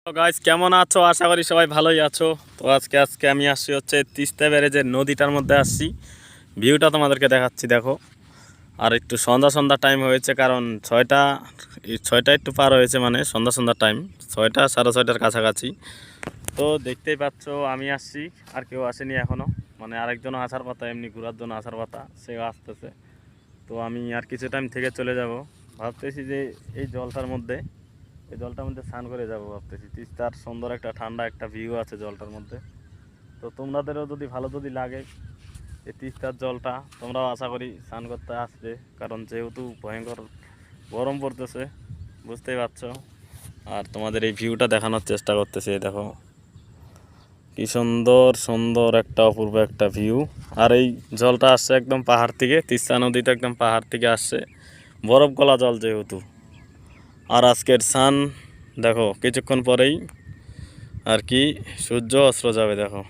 তো গাইস কেমন আছো? আশা করি সবাই ভালোই আছো। তো আজকে আমি আসছি হচ্ছে তিস্তা ব্যারেজের নদীটার মধ্যে আসছি। ভিউটা তোমাদেরকে দেখাচ্ছি, দেখো। আর একটু সন্ধ্যা সন্ধ্যা টাইম হয়েছে, কারণ ছয়টা একটু পার হয়েছে, মানে সন্ধ্যা সন্ধ্যা টাইম, 6টা 6:30টার কাছাকাছি। তো দেখতেই পাচ্ছ আমি আসছি, আর কেউ আসেনি এখনও, মানে আরেকজনও আসার কথা, এমনি ঘোরার জন্য আসার কথা, সেও আসতেছে। তো আমি আর কিছু টাইম থেকে চলে যাব। ভাবতেছি যে এই জলটার মধ্যে স্নান করে যাবো ভাবতেছি। তিস্তার সুন্দর একটা ঠান্ডা একটা ভিউ আছে জলটার মধ্যে। তো তোমাদেরও যদি ভালো যদি লাগে এই তিস্তার জলটা, তোমরাও আশা করি স্নান করতে আসবে, কারণ যেহেতু ভয়ঙ্কর গরম পড়তেছে, বুঝতেই পারছো। আর তোমাদের এই ভিউটা দেখানোর চেষ্টা করতেছি, এই দেখো কি সুন্দর সুন্দর একটা অপূর্ব একটা ভিউ। আর এই জলটা আসছে একদম পাহাড় থেকে, তিস্তা নদীটা একদম পাহাড় থেকে আসছে, বরফ গলা জল যেহেতু। আর আজকের সান দেখো কিছুক্ষণ পরেই আর কি সূর্য অস্ত যাবে, দেখো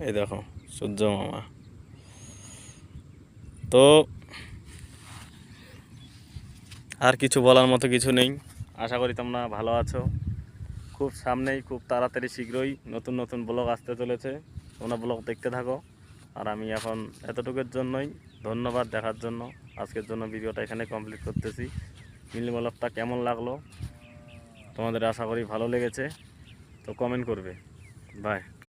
এই দেখো সূর্য মামা। তো আর কিছু বলার মতো কিছু নেই। আশা করি তোমরা ভালো আছো। খুব সামনেই, খুব তাড়াতাড়ি শীঘ্রই নতুন নতুন ব্লগ আসতে চলেছে, তোমরা ব্লগ দেখতে থাকো। আর আমি এখন এতটুকুর জন্যই, ধন্যবাদ দেখার জন্য। আজকের জন্য ভিডিওটা এখানে কমপ্লিট করতেছি। মিনি ব্লগটা কেমন লাগলো তোমাদের, আশা করি ভালো লেগেছে। তো কমেন্ট করবে। বাই।